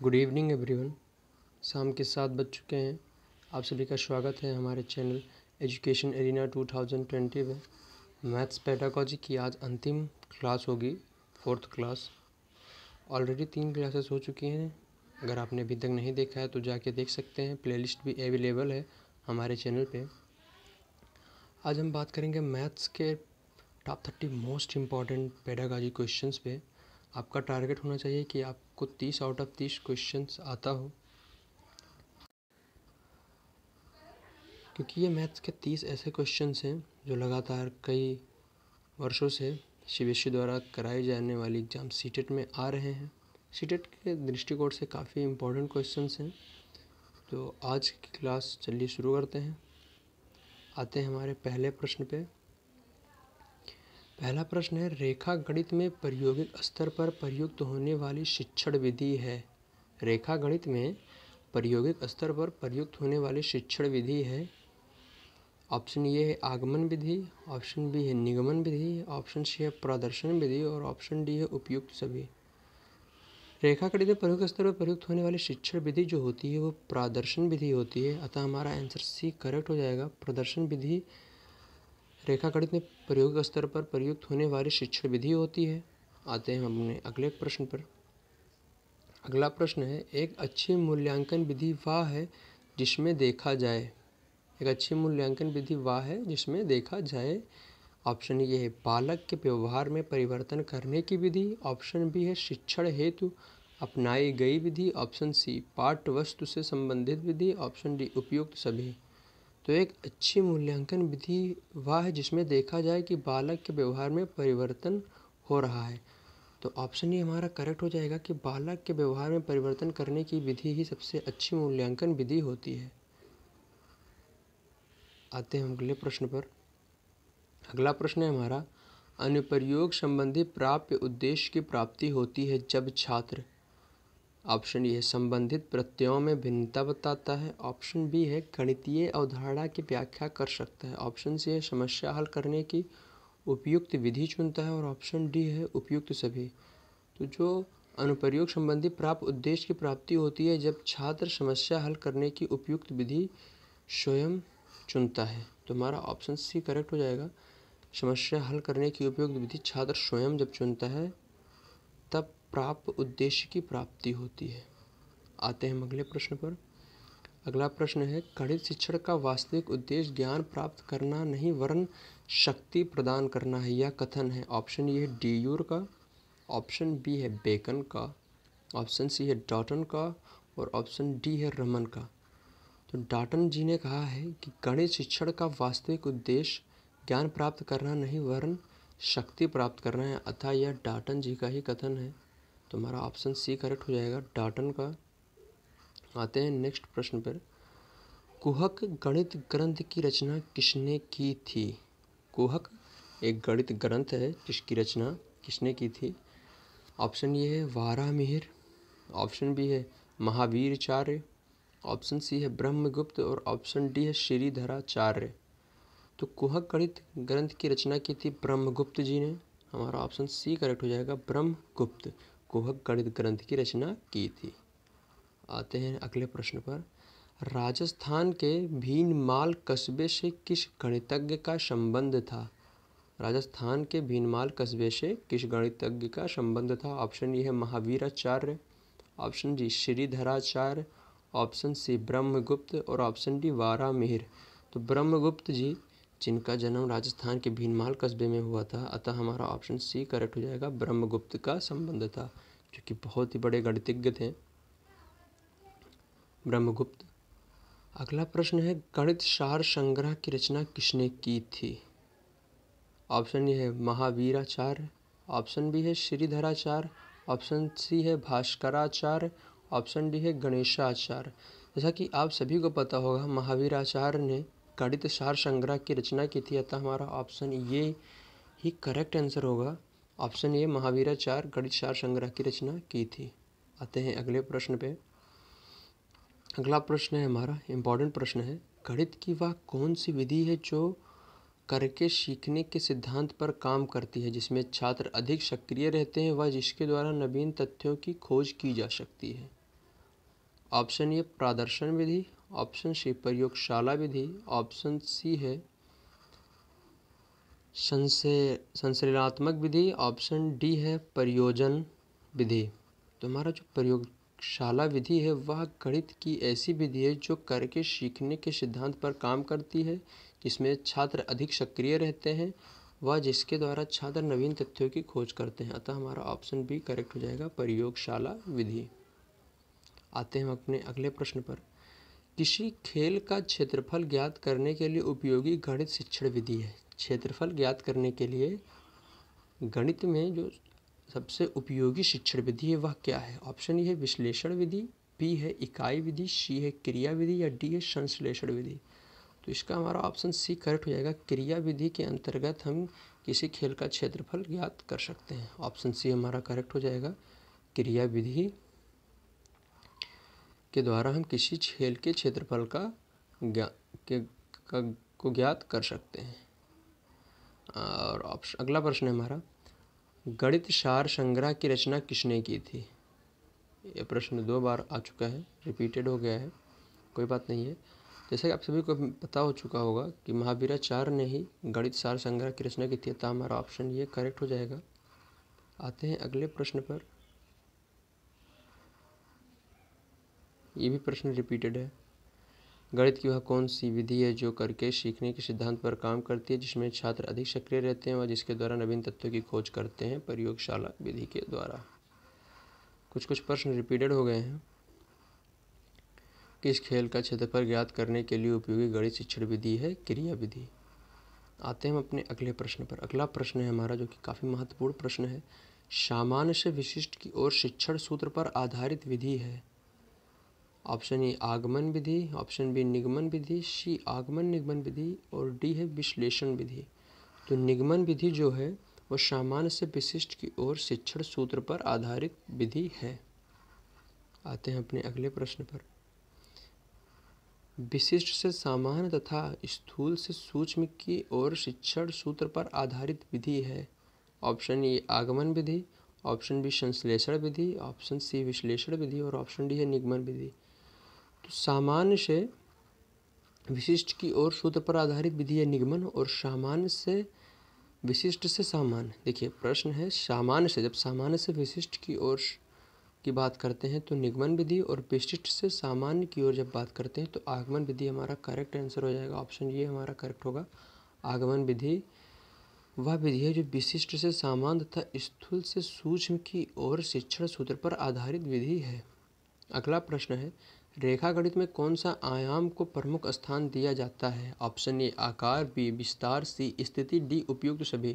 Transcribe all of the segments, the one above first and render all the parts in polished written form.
Good evening everyone. शाम के 7 बज चुके हैं। आप सभी का स्वागत है हमारे चैनल एजुकेशन एरिना 2020 में। मैथ्स पेडागोजी की आज अंतिम क्लास होगी, 4th क्लास। ऑलरेडी 3 क्लासेस हो चुकी हैं। अगर आपने अभी तक नहीं देखा है तो जाके देख सकते हैं, प्लेलिस्ट भी अवेलेबल है हमारे चैनल पे। आज हम बात करेंगे मैथ्स के top 30 most important pedagogy questions पे। आपका टारगेट होना चाहिए कि आपको 30 आउट ऑफ 30 क्वेश्चंस आता हो, क्योंकि ये मैथ्स के 30 ऐसे क्वेश्चंस हैं जो लगातार कई वर्षों से सीबीएसई द्वारा कराई जाने वाली एग्ज़ाम सीटेट में आ रहे हैं। सीटेट के दृष्टिकोण से काफ़ी इम्पोर्टेंट क्वेश्चंस हैं। तो आज की क्लास चलिए शुरू करते हैं। आते हैं हमारे पहले प्रश्न पे। पहला प्रश्न है, रेखा गणित में प्रायोगिक स्तर पर प्रयुक्त होने वाली शिक्षण विधि है। रेखा गणित में प्रायोगिक स्तर पर प्रयुक्त होने वाली शिक्षण विधि है। ऑप्शन ए है आगमन विधि, ऑप्शन बी है निगमन विधि, ऑप्शन सी है प्रदर्शन विधि और ऑप्शन डी है उपयुक्त सभी। रेखा गणित में प्रयोग स्तर पर प्रयुक्त होने वाली शिक्षण विधि जो होती है वो प्रदर्शन विधि होती है, अतः हमारा आंसर सी करेक्ट हो जाएगा। प्रदर्शन विधि रेखा गणित में प्रयोग स्तर पर प्रयुक्त होने वाली शिक्षण विधि होती है। आते हैं हम अपने अगले प्रश्न पर। अगला प्रश्न है, एक अच्छी मूल्यांकन विधि वह है जिसमें देखा जाए। एक अच्छी मूल्यांकन विधि वह है जिसमें देखा जाए। ऑप्शन ए है बालक के व्यवहार में परिवर्तन करने की विधि, ऑप्शन बी है शिक्षण हेतु अपनाई गई विधि, ऑप्शन सी पाठ्य वस्तु से संबंधित विधि, ऑप्शन डी उपयुक्त सभी। तो एक अच्छी मूल्यांकन विधि वह है जिसमें देखा जाए कि बालक के व्यवहार में परिवर्तन हो रहा है। तो ऑप्शन ए हमारा करेक्ट हो जाएगा कि बालक के व्यवहार में परिवर्तन करने की विधि ही सबसे अच्छी मूल्यांकन विधि होती है। आते हैं अगले प्रश्न पर। अगला प्रश्न है हमारा, अनुप्रयोग संबंधी प्राप्य उद्देश्य की प्राप्ति होती है जब छात्र। ऑप्शन ए है संबंधित प्रत्ययों में भिन्नता बताता है, ऑप्शन बी है गणितीय अवधारणा की व्याख्या कर सकता है, ऑप्शन सी है समस्या हल करने की उपयुक्त विधि चुनता है और ऑप्शन डी है उपयुक्त सभी। तो जो अनुप्रयोग संबंधी प्राप्त उद्देश्य की प्राप्ति होती है जब छात्र समस्या हल करने की उपयुक्त विधि स्वयं चुनता है, तो हमारा ऑप्शन सी करेक्ट हो जाएगा। समस्या हल करने की उपयुक्त विधि छात्र स्वयं जब चुनता है तब प्राप्त उद्देश्य की प्राप्ति होती है। आते हैं अगले प्रश्न पर। अगला प्रश्न है, गणित शिक्षण का वास्तविक उद्देश्य ज्ञान प्राप्त करना नहीं वरन शक्ति प्रदान करना है। यह कथन है। ऑप्शन ए है डियूर का, ऑप्शन बी है बेकन का, ऑप्शन सी है डॉटन का और ऑप्शन डी है रमन का। तो डॉटन जी ने कहा है कि गणित शिक्षण का वास्तविक उद्देश्य ज्ञान प्राप्त करना नहीं वरन शक्ति प्राप्त करना है, अतः यह डॉटन जी का ही कथन है। तो हमारा ऑप्शन सी करेक्ट हो जाएगा, डॉटन का। आते हैं नेक्स्ट प्रश्न पर। कुहक गणित ग्रंथ की रचना किसने की थी। कुहक एक गणित ग्रंथ है जिसकी रचना किसने की थी। ऑप्शन ए है वारामिहिर, ऑप्शन बी है महावीराचार्य, ऑप्शन सी है ब्रह्मगुप्त और ऑप्शन डी है श्रीधराचार्य। तो कुहक गणित ग्रंथ की रचना की थी ब्रह्मगुप्त जी ने। हमारा ऑप्शन सी करेक्ट हो जाएगा, ब्रह्मगुप्त कुहक गणित ग्रंथ की रचना की थी। आते हैं अगले प्रश्न पर। राजस्थान के भीनमाल कस्बे से किस गणितज्ञ का संबंध था। राजस्थान के भीनमाल कस्बे से किस गणितज्ञ का संबंध था। ऑप्शन ए है Mahaviracharya, option D Shridharacharya, option C Brahmagupta और ऑप्शन डी वारामिहिर। तो ब्रह्मगुप्त जी जिनका जन्म राजस्थान के भीनमाल कस्बे में हुआ था, अतः हमारा ऑप्शन सी करेक्ट हो जाएगा, ब्रह्मगुप्त का संबंध था, जो कि बहुत ही बड़े गणितज्ञ थे ब्रह्मगुप्त। अगला प्रश्न है, गणित सार संग्रह की रचना किसने की थी। ऑप्शन ए है महावीराचार्य, ऑप्शन बी है श्रीधराचार्य, ऑप्शन सी है भास्कराचार्य, ऑप्शन डी है गणेशाचार्य। जैसा कि आप सभी को पता होगा, महावीराचार्य ने गणित सार संग्रह की रचना की थी, अतः हमारा ऑप्शन ये ही करेक्ट आंसर होगा। ऑप्शन ए महावीराचार्य गणित सार संग्रह की रचना की थी। आते हैं अगले प्रश्न पे। अगला प्रश्न है हमारा इम्पॉर्टेंट प्रश्न है, गणित की वह कौन सी विधि है जो करके सीखने के सिद्धांत पर काम करती है, जिसमें छात्र अधिक सक्रिय रहते हैं, व जिसके द्वारा नवीन तथ्यों की खोज की जा सकती है। ऑप्शन ए प्रदर्शन विधि, ऑप्शन सी प्रयोगशाला विधि, ऑप्शन सी है संश्लेषणात्मक विधि, ऑप्शन डी है प्रयोजन विधि। तो हमारा जो प्रयोगशाला विधि है वह गणित की ऐसी विधि है जो करके सीखने के सिद्धांत पर काम करती है, जिसमें छात्र अधिक सक्रिय रहते हैं व जिसके द्वारा छात्र नवीन तथ्यों की खोज करते हैं। अतः हमारा ऑप्शन बी करेक्ट हो जाएगा, प्रयोगशाला विधि। आते हैं हम अपने अगले प्रश्न पर। किसी खेल का क्षेत्रफल ज्ञात करने के लिए उपयोगी गणित शिक्षण विधि है। क्षेत्रफल ज्ञात करने के लिए गणित में जो सबसे उपयोगी शिक्षण विधि है वह क्या है? ऑप्शन ए है विश्लेषण विधि, बी है इकाई विधि, सी है क्रिया विधि या डी है संश्लेषण विधि। तो इसका हमारा ऑप्शन सी करेक्ट हो जाएगा। क्रिया विधि के अंतर्गत हम किसी खेल का क्षेत्रफल ज्ञात कर सकते हैं। ऑप्शन सी हमारा करेक्ट हो जाएगा। क्रिया विधि के द्वारा हम किसी खेल के क्षेत्रफल को ज्ञात कर सकते हैं। और अगला प्रश्न है हमारा, गणित सार संग्रह की रचना किसने की थी? ये प्रश्न 2 बार आ चुका है, रिपीटेड हो गया है, कोई बात नहीं है। जैसे कि आप सभी को पता हो चुका होगा कि महावीराचार्य ने ही गणित सार संग्रह की रचना की थी, तो हमारा ऑप्शन ये करेक्ट हो जाएगा। आते हैं अगले प्रश्न पर। ये भी प्रश्न रिपीटेड है। गणित की वह कौन सी विधि है जो करके सीखने के सिद्धांत पर काम करती है, जिसमें छात्र अधिक सक्रिय रहते हैं और जिसके द्वारा नवीन तथ्यों की खोज करते हैं? प्रयोगशाला विधि के द्वारा। कुछ प्रश्न रिपीटेड हो गए हैं। किस खेल का क्षेत्रफल ज्ञात करने के लिए उपयोगी गणित शिक्षण विधि है? क्रिया विधि। आते हैं हम अपने अगले प्रश्न पर। अगला प्रश्न है हमारा जो कि काफ़ी महत्वपूर्ण प्रश्न है। सामान्य से विशिष्ट की ओर शिक्षण सूत्र पर आधारित विधि है। ऑप्शन ए आगमन विधि, ऑप्शन बी निगमन विधि, सी आगमन निगमन विधि और डी है विश्लेषण विधि। तो निगमन विधि जो है वह सामान्य से विशिष्ट की ओर शिक्षण सूत्र पर आधारित विधि है। आते हैं अपने अगले प्रश्न पर। विशिष्ट से सामान्य तथा स्थूल से सूक्ष्म की ओर शिक्षण सूत्र पर आधारित विधि है। ऑप्शन ए आगमन विधि, ऑप्शन बी संश्लेषण विधि, ऑप्शन सी विश्लेषण विधि और ऑप्शन डी है निगमन विधि। तो सामान्य से विशिष्ट की ओर सूत्र पर आधारित विधि है निगमन, और सामान्य से विशिष्ट से सामान्य। देखिए प्रश्न है सामान्य से, जब सामान्य से विशिष्ट की ओर की बात करते हैं तो निगमन विधि, और विशिष्ट से सामान्य की ओर जब बात करते हैं तो आगमन विधि हमारा करेक्ट आंसर हो जाएगा। ऑप्शन ये हमारा करेक्ट होगा। आगमन विधि वह विधि है जो विशिष्ट से सामान्य तथा स्थूल से सूक्ष्म की ओर शिक्षण सूत्र पर आधारित विधि है। अगला प्रश्न है, रेखा गणित में कौन सा आयाम को प्रमुख स्थान दिया जाता है? ऑप्शन ए आकार, बी विस्तार, सी स्थिति, डी उपयुक्त सभी।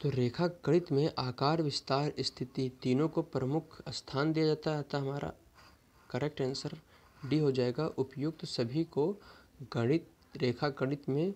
तो रेखा गणित में आकार, विस्तार, स्थिति तीनों को प्रमुख स्थान दिया जाता है, अतः हमारा करेक्ट आंसर डी हो जाएगा। उपयुक्त सभी को रेखा गणित में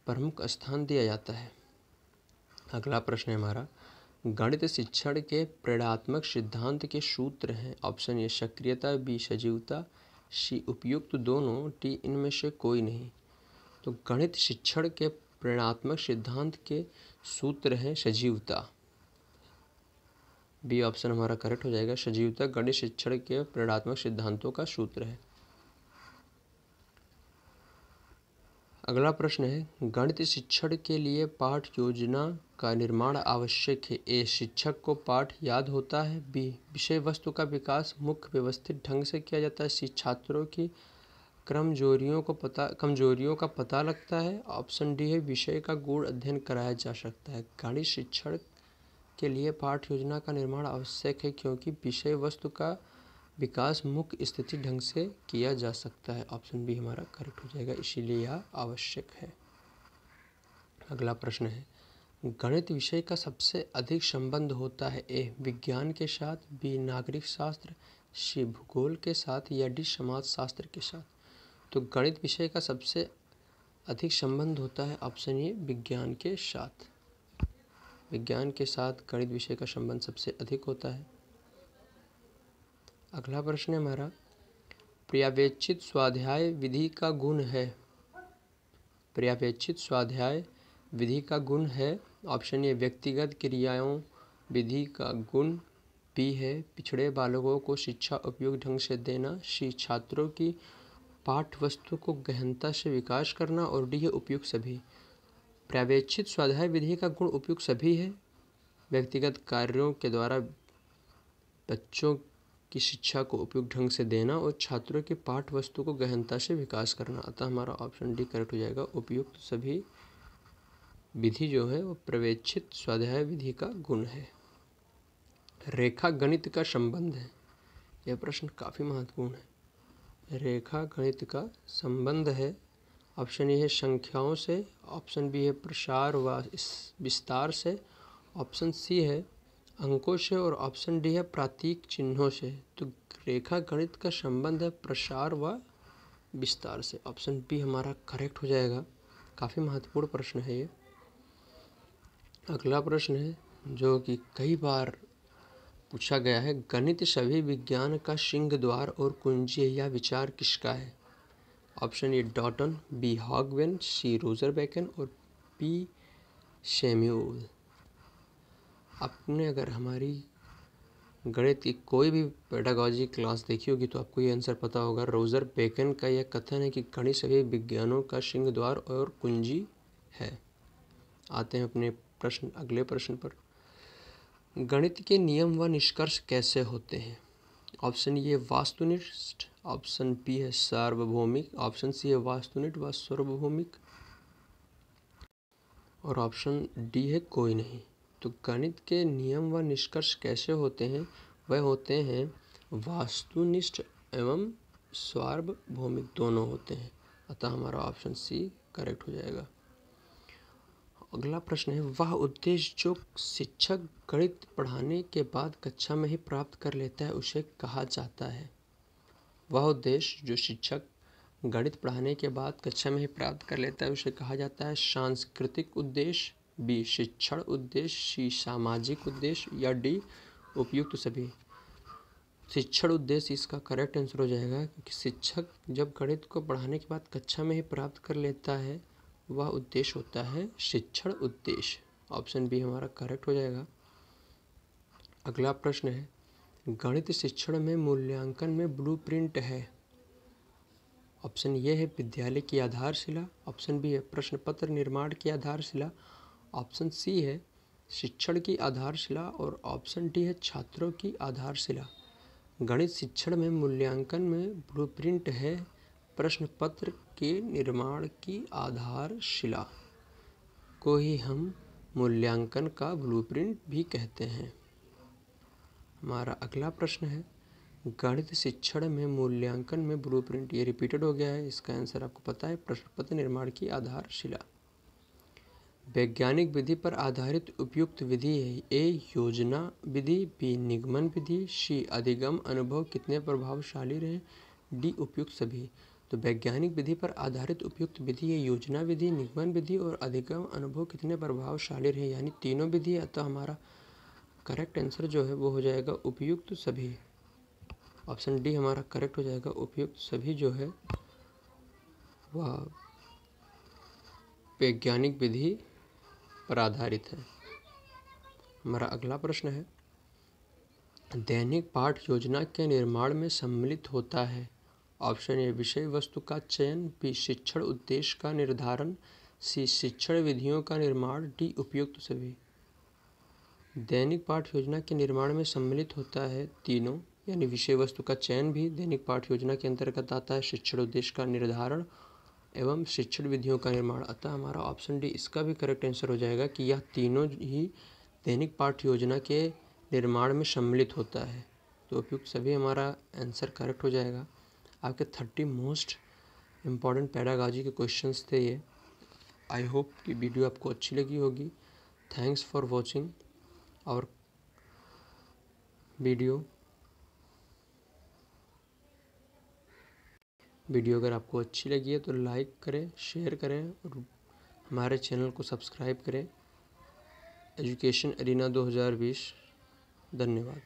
प्रमुख स्थान दिया जाता है। अगला प्रश्न है हमारा, गणित शिक्षण के प्रेरणात्मक सिद्धांत के सूत्र हैं। ऑप्शन ए सक्रियता, बी सजीवता, सी उपयुक्त दोनों, डी इनमें से कोई नहीं। तो गणित शिक्षण के प्रेरणात्मक सिद्धांत के सूत्र हैं सजीवता। बी ऑप्शन हमारा करेक्ट हो जाएगा। सजीवता गणित शिक्षण के प्रेरणात्मक सिद्धांतों का सूत्र है। अगला प्रश्न है, गणित शिक्षण के लिए पाठ योजना का निर्माण आवश्यक है। ए शिक्षक को पाठ याद होता है, बी विषय वस्तु का विकास मुख्य व्यवस्थित ढंग से किया जाता है, सी छात्रों की कमजोरियों का पता लगता है, ऑप्शन डी है विषय का गूढ़ अध्ययन कराया जा सकता है। गणित शिक्षण के लिए पाठ योजना का निर्माण आवश्यक है क्योंकि विषय वस्तु का विकास मुख्य स्थिति ढंग से किया जा सकता है। ऑप्शन बी हमारा करेक्ट हो जाएगा, इसीलिए यह आवश्यक है। अगला प्रश्न है, गणित विषय का सबसे अधिक संबंध होता है। ए विज्ञान के साथ, बी नागरिक शास्त्र, सी भूगोल के साथ या डी समाज शास्त्र के साथ। तो गणित विषय का सबसे अधिक संबंध होता है ऑप्शन ए विज्ञान के साथ। विज्ञान के साथ गणित विषय का संबंध सबसे अधिक होता है। अगला प्रश्न है हमारा, पर्यवेक्षित स्वाध्याय विधि का गुण है। पर्यवेक्षित स्वाध्याय विधि का गुण है। ऑप्शन ए व्यक्तिगत क्रियाओं विधि का गुण, बी है पिछड़े बालकों को शिक्षा उपयुक्त ढंग से देना, सी छात्रों की पाठ्य वस्तु को गहनता से विकास करना, और डी है उपयुक्त सभी। पर्यवेक्षित स्वाध्याय विधि का गुण उपयुक्त सभी है। व्यक्तिगत कार्यों के द्वारा बच्चों की शिक्षा को उपयुक्त ढंग से देना और छात्रों की पाठ्य वस्तु को गहनता से विकास करना। अतः हमारा ऑप्शन डी करेक्ट हो जाएगा। उपयुक्त सभी विधि जो है वो पर्यवेक्षित स्वाध्याय विधि का गुण है। रेखा गणित का संबंध है। यह प्रश्न काफ़ी महत्वपूर्ण है। रेखा गणित का संबंध है। ऑप्शन ए है संख्याओं से, ऑप्शन बी है प्रसार व विस्तार से, ऑप्शन सी है अंकों से, और ऑप्शन डी है प्रतीक चिन्हों से। तो रेखा गणित का संबंध है प्रसार व विस्तार से। ऑप्शन बी हमारा करेक्ट हो जाएगा। काफ़ी महत्वपूर्ण प्रश्न है ये। अगला प्रश्न है जो कि कई बार पूछा गया है, गणित सभी विज्ञान का सिंह द्वार और कुंजी है, यह विचार किसका है? ऑप्शन ए डॉल्टन, बी हॉगवेन, सी रोजर बेकन और पी सैमुअल। आपने अगर हमारी गणित की कोई भी पेडागॉजी क्लास देखी होगी तो आपको ये आंसर पता होगा। रोजर बेकन का यह कथन है कि गणित सभी विज्ञानों का सिंह द्वार और कुंजी है। आते हैं अपने प्रश्न अगले प्रश्न पर। गणित के नियम व निष्कर्ष कैसे होते हैं? ऑप्शन ए वास्तुनिष्ठ, ऑप्शन बी है सार्वभौमिक, ऑप्शन सी है वास्तुनिष्ठ व सार्वभौमिक, और ऑप्शन डी है कोई नहीं। तो गणित के नियम व निष्कर्ष कैसे होते हैं? वह होते हैं वास्तुनिष्ठ एवं सार्वभौमिक, दोनों होते हैं। अतः हमारा ऑप्शन सी करेक्ट हो जाएगा। अगला प्रश्न है, वह उद्देश्य जो शिक्षक गणित पढ़ाने के बाद कक्षा में ही प्राप्त कर लेता है उसे कहा जाता है? वह उद्देश्य जो शिक्षक गणित पढ़ाने के बाद कक्षा में ही प्राप्त कर लेता है उसे कहा जाता है सांस्कृतिक उद्देश्य, बी शिक्षण उद्देश्य, सी सामाजिक उद्देश्य, या डी उपयुक्त सभी। शिक्षण उद्देश्य इसका करेक्ट आंसर हो जाएगा, क्योंकि शिक्षक जब गणित को पढ़ाने के बाद कक्षा में ही प्राप्त कर लेता है वह उद्देश्य होता है शिक्षण उद्देश्य। ऑप्शन बी हमारा करेक्ट हो जाएगा। अगला प्रश्न है, गणित शिक्षण में मूल्यांकन में ब्लूप्रिंट है। ऑप्शन ए है विद्यालय की आधारशिला, ऑप्शन बी है प्रश्न पत्र निर्माण की आधारशिला, ऑप्शन सी है शिक्षण की आधारशिला, और ऑप्शन डी है छात्रों की आधारशिला। गणित शिक्षण में मूल्यांकन में ब्लूप्रिंट है प्रश्न पत्र के निर्माण की आधारशिला को ही हम मूल्यांकन का ब्लूप्रिंट भी कहते हैं। हमारा अगला प्रश्न है, गणित शिक्षण में मूल्यांकन में ब्लूप्रिंट, ये रिपीटेड हो गया है, इसका आंसर आपको पता है प्रश्न पत्र निर्माण की आधारशिला। वैज्ञानिक विधि पर आधारित उपयुक्त विधि है, ए योजना विधि, बी निगमन विधि, सी अधिगम अनुभव कितने प्रभावशाली रहे, डी उपयुक्त सभी। तो वैज्ञानिक विधि पर आधारित उपयुक्त विधि है योजना विधि, निगमन विधि और अधिगम अनुभव कितने प्रभावशाली रहे, यानी तीनों विधि है। अतः हमारा करेक्ट आंसर जो है वो हो जाएगा उपयुक्त सभी। ऑप्शन डी हमारा करेक्ट हो जाएगा। उपयुक्त सभी जो है वह वैज्ञानिक विधि पर आधारित है। हमारा अगला प्रश्न है, दैनिक पाठ योजना के निर्माण में सम्मिलित होता है। ऑप्शन ए विषय वस्तु का चयन, बी शिक्षण उद्देश्य का निर्धारण, सी शिक्षण विधियों का निर्माण, डी उपयुक्त सभी। दैनिक पाठ योजना के निर्माण में सम्मिलित होता है तीनों, यानी विषय वस्तु का चयन भी दैनिक पाठ योजना के अंतर्गत आता है, शिक्षण उद्देश्य का निर्धारण एवं शिक्षण विधियों का निर्माण। अतः हमारा ऑप्शन डी इसका भी करेक्ट आंसर हो जाएगा कि यह तीनों ही दैनिक पाठ योजना के निर्माण में सम्मिलित होता है। तो उपयुक्त सभी हमारा आंसर करेक्ट हो जाएगा। आपके 30 मोस्ट इम्पॉर्टेंट पैडागॉजी के क्वेश्चंस थे ये। आई होप कि वीडियो आपको अच्छी लगी होगी। Thanks for watching our video अगर आपको अच्छी लगी है तो लाइक करें, शेयर करें और हमारे चैनल को सब्सक्राइब करें। Education arena 2020। धन्यवाद।